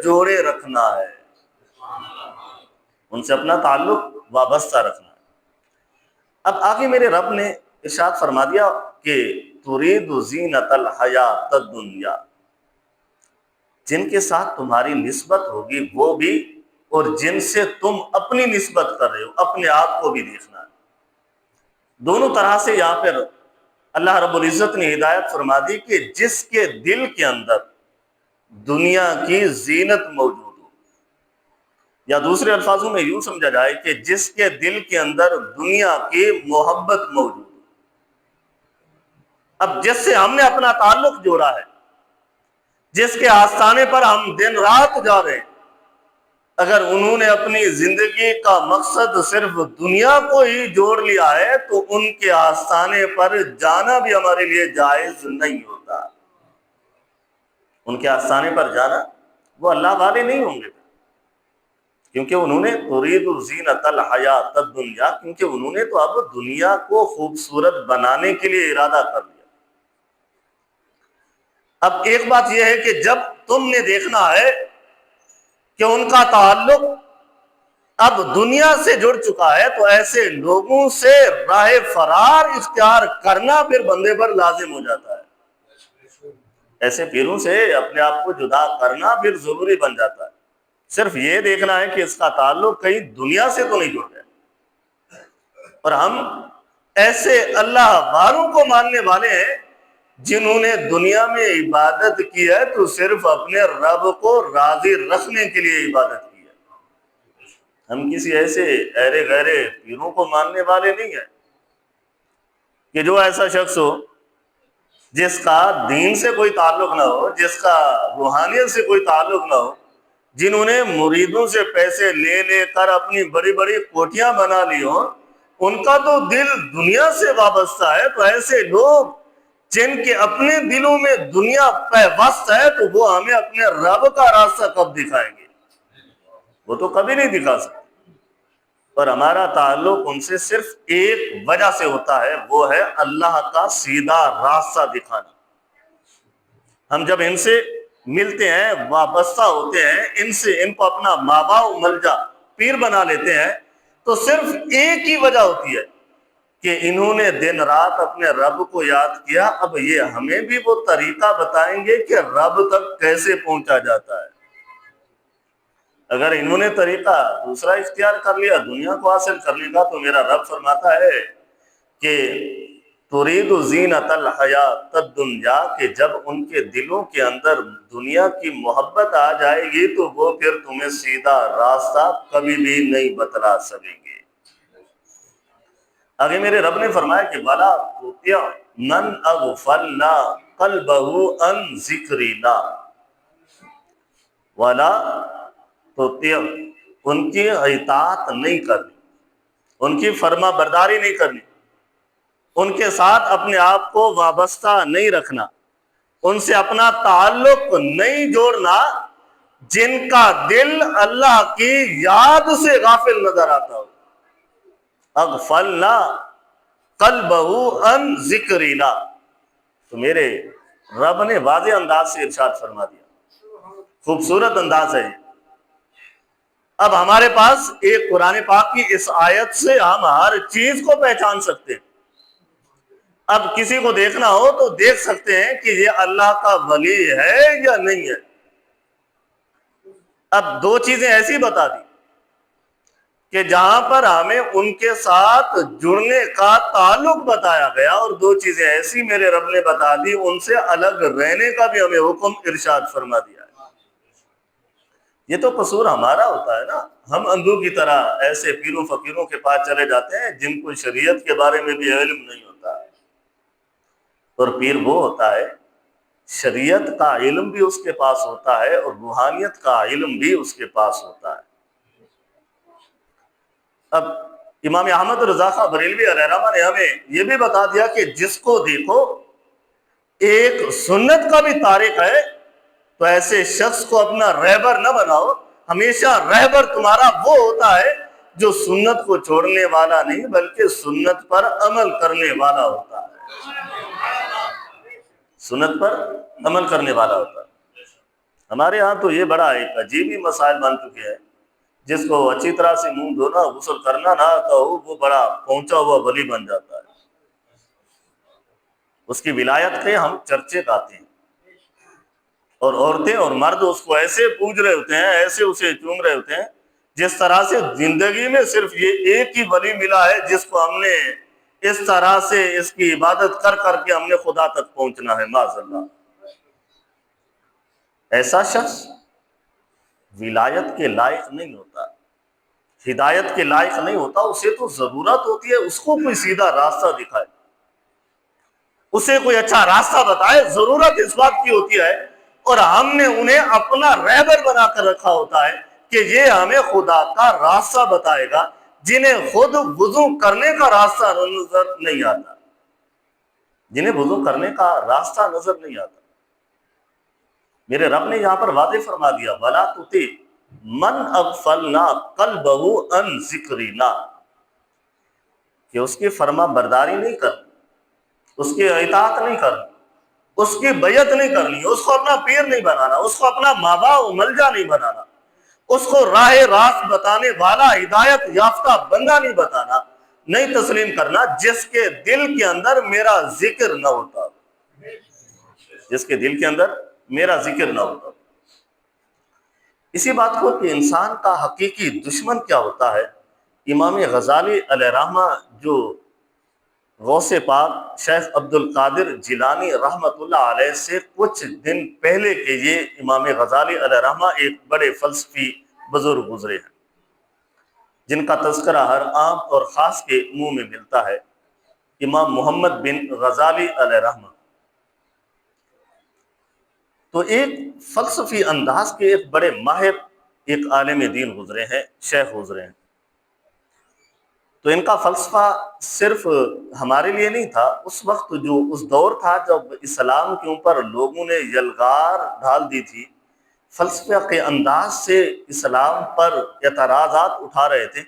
جوڑے رکھنا ہے، ان سے اپنا تعلق وابستہ رکھنا ہے۔ اب آگے میرے رب نے ارشاد فرما دیا کہ ترید زینت الحیات الدنیا، جن کے ساتھ تمہاری نسبت ہوگی وہ بھی، اور جن سے تم اپنی نسبت کر رہے ہو اپنے آپ کو بھی دیکھنا ہے۔ دونوں طرح سے یہاں پر اللہ رب العزت نے ہدایت فرما دی کہ جس کے دل کے اندر دنیا کی زینت موجود ہو، یا دوسرے الفاظوں میں یوں سمجھا جائے کہ جس کے دل کے اندر دنیا کی محبت موجود ہو۔ اب جس سے ہم نے اپنا تعلق جوڑا ہے، جس کے آستانے پر ہم دن رات جا رہے ہیں، اگر انہوں نے اپنی زندگی کا مقصد صرف دنیا کو ہی جوڑ لیا ہے تو ان کے آستانے پر جانا بھی ہمارے لیے جائز نہیں ہوتا۔ ان کے آستانے پر جانا وہ اللہ والے نہیں ہوں گے، کیونکہ انہوں نے ترید زینت الحیات الدنیا، کیونکہ انہوں نے تو اب دنیا کو خوبصورت بنانے کے لیے ارادہ کر لیا۔ اب ایک بات یہ ہے کہ جب تم نے دیکھنا ہے کہ ان کا تعلق اب دنیا سے جڑ چکا ہے تو ایسے لوگوں سے راہ فرار اختیار کرنا پھر بندے پر لازم ہو جاتا ہے۔ ایسے پیروں سے اپنے آپ کو جدا کرنا پھر ضروری بن جاتا ہے۔ صرف یہ دیکھنا ہے کہ اس کا تعلق کہیں دنیا سے تو نہیں جڑ گیا۔ اور ہم ایسے اللہ والوں کو ماننے والے ہیں جنہوں نے دنیا میں عبادت کی ہے تو صرف اپنے رب کو راضی رکھنے کے لیے عبادت کی ہے۔ ہم کسی ایسے ایرے غیرے پیروں کو ماننے والے نہیں ہیں کہ جو ایسا شخص ہو جس کا دین سے کوئی تعلق نہ ہو، جس کا روحانیت سے کوئی تعلق نہ ہو، جنہوں نے مریدوں سے پیسے لے لے کر اپنی بڑی بڑی کوٹیاں بنا لی ہوں، ان کا تو دل دنیا سے وابستہ ہے۔ تو ایسے لوگ جن کے اپنے دلوں میں دنیا پیوست ہے تو وہ ہمیں اپنے رب کا راستہ کب دکھائیں گے؟ وہ تو کبھی نہیں دکھا سکتے۔ اور ہمارا تعلق ان سے صرف ایک وجہ سے ہوتا ہے، وہ ہے اللہ کا سیدھا راستہ دکھانا۔ ہم جب ان سے ملتے ہیں، وابستہ ہوتے ہیں، ان کو اپنا مابع و ملجا پیر بنا لیتے ہیں تو صرف ایک ہی وجہ ہوتی ہے کہ انہوں نے دن رات اپنے رب کو یاد کیا۔ اب یہ ہمیں بھی وہ طریقہ بتائیں گے کہ رب تک کیسے پہنچا جاتا ہے۔ اگر انہوں نے طریقہ دوسرا اختیار کر لیا دنیا کو حاصل کرنے کا، تو میرا رب فرماتا ہے کہ ترید زینت الحیات الدنیا، کہ جب ان کے دلوں کے اندر دنیا کی محبت آ جائے گی تو وہ پھر تمہیں سیدھا راستہ کبھی بھی نہیں بتلا سکیں گے۔ آگے میرے رب نے فرمایا کہ وَلَا تُطِعْ مَنْ أَغْفَلْنَا قَلْبَهُ عَنْ ذِكْرِنَا، وَلَا تُطِعْ، ان کی اطاعت نہیں کرنی، ان کی فرما برداری نہیں کرنی، ان کے ساتھ اپنے آپ کو وابستہ نہیں رکھنا، ان سے اپنا تعلق نہیں جوڑنا جن کا دل اللہ کی یاد سے غافل نظر آتا ہو۔ اغفلنا قلبہ عن ذکرنا، تو میرے رب نے واضح انداز سے ارشاد فرما دیا، خوبصورت انداز ہے۔ اب ہمارے پاس ایک قرآن پاک کی اس آیت سے ہم ہر چیز کو پہچان سکتے ہیں۔ اب کسی کو دیکھنا ہو تو دیکھ سکتے ہیں کہ یہ اللہ کا ولی ہے یا نہیں ہے۔ اب دو چیزیں ایسی بتا دی کہ جہاں پر ہمیں ان کے ساتھ جڑنے کا تعلق بتایا گیا، اور دو چیزیں ایسی میرے رب نے بتا دی ان سے الگ رہنے کا بھی ہمیں حکم ارشاد فرما دیا ہے۔ یہ تو قصور ہمارا ہوتا ہے نا، ہم اندھو کی طرح ایسے پیروں فقیروں کے پاس چلے جاتے ہیں جن کو شریعت کے بارے میں بھی علم نہیں ہوتا ہے۔ اور پیر وہ ہوتا ہے شریعت کا علم بھی اس کے پاس ہوتا ہے اور روحانیت کا علم بھی اس کے پاس ہوتا ہے۔ اب امام احمد رضا خان بریلوی علیہ رحمہ نے ہمیں یہ بھی بتا دیا کہ جس کو دیکھو ایک سنت کا بھی تارک ہے تو ایسے شخص کو اپنا رہبر نہ بناؤ۔ ہمیشہ رہبر تمہارا وہ ہوتا ہے جو سنت کو چھوڑنے والا نہیں بلکہ سنت پر عمل کرنے والا ہوتا ہے، سنت پر عمل کرنے والا ہوتا ہے۔ ہمارے ہاں تو یہ بڑا ایک عجیب ہی مسائل بن چکے ہیں، جس کو اچھی طرح سے منہ دھونا غسل کرنا نہ آتا ہو وہ بڑا پہنچا ہوا ولی بن جاتا ہے، اس کی ولایت کے ہم چرچے گاتے ہیں، اور عورتیں اور مرد اس کو ایسے پوج رہے ہوتے ہیں، ایسے اسے چوم رہے ہوتے ہیں جس طرح سے زندگی میں صرف یہ ایک ہی ولی ملا ہے جس کو ہم نے اس طرح سے اس کی عبادت کر کر کے ہم نے خدا تک پہنچنا ہے۔ معاذ اللہ، ایسا شخص ولایت کے لائق نہیں ہوتا، ہدایت کے لائق نہیں ہوتا، اسے تو ضرورت ہوتی ہے اس کو کوئی سیدھا راستہ دکھائے، اسے کوئی اچھا راستہ بتائے، ضرورت اس بات کی ہوتی ہے، اور ہم نے انہیں اپنا رہبر بنا کر رکھا ہوتا ہے کہ یہ ہمیں خدا کا راستہ بتائے گا، جنہیں خود وضو کرنے کا راستہ نظر نہیں آتا، جنہیں وضو کرنے کا راستہ نظر نہیں آتا۔ میرے رب نے یہاں پر واضح فرما دیا وَلَا تُطِعْ مَنْ أَغْفَلْنَا قَلْبَهُ عَنْ ذِكْرِنَا، کہ اس کی فرما برداری نہیں کرنی، اس کی اطاعت نہیں کرنی، اس کی بیعت نہیں کرنی، اس کو اپنا پیر نہیں بنانا، اس کو اپنا مابا و ملجا نہیں بنانا، اس کو راہ راست بتانے والا ہدایت یافتہ بندہ نہیں بتانا، نہیں تسلیم کرنا جس کے دل کے اندر میرا ذکر نہ ہوتا، جس کے دل کے اندر میرا ذکر نہ ہوتا۔ اسی بات کو کہ انسان کا حقیقی دشمن کیا ہوتا ہے، امام غزالی علیہ رحمہ جو غوث پاک شیخ عبد القادر جیلانی رحمۃ اللہ علیہ سے کچھ دن پہلے کے یہ امام غزالی علیہ رحمہ ایک بڑے فلسفی بزرگ گزرے ہیں، جن کا تذکرہ ہر عام اور خاص کے منہ میں ملتا ہے، امام محمد بن غزالی علیہ رحمہ۔ تو ایک فلسفی انداز کے ایک بڑے ماہر ایک عالم دین گزرے ہیں، شیخ گزرے ہیں۔ تو ان کا فلسفہ صرف ہمارے لیے نہیں تھا، اس وقت جو اس دور تھا جب اسلام کے اوپر لوگوں نے یلغار ڈال دی تھی، فلسفہ کے انداز سے اسلام پر اعتراضات اٹھا رہے تھے،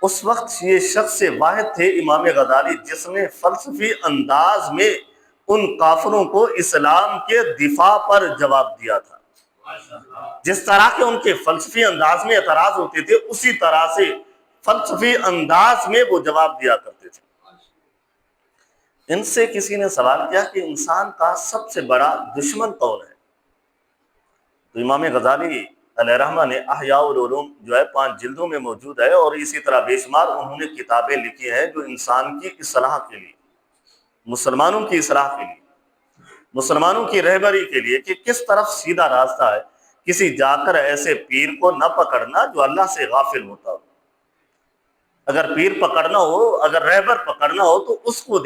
اس وقت یہ شخص واحد تھے امام غزالی جس نے فلسفی انداز میں ان کافروں کو اسلام کے دفاع پر جواب دیا تھا۔ جس طرح کے ان کے فلسفی انداز میں اعتراض ہوتے تھے، اسی طرح سے فلسفی انداز میں وہ جواب دیا کرتے تھے۔ ان سے کسی نے سوال کیا کہ انسان کا سب سے بڑا دشمن کون ہے؟ تو امام غزالی علیہ رحمہ نے احیاء العلوم جو ہے 5 جلدوں میں موجود ہے، اور اسی طرح بے شمار انہوں نے کتابیں لکھی ہیں جو انسان کی اصلاح کے لیے، مسلمانوں کی اصلاح کے لیے، مسلمانوں کی رہبری کے لیے کہ کس طرف سیدھا راستہ ہے، کسی جا کر ایسے پیر کو نہ پکڑنا جو اللہ سے غافل ہوتا ہو، اگر پیر پکڑنا ہو، اگر رہبر پکڑنا ہو تو اس کو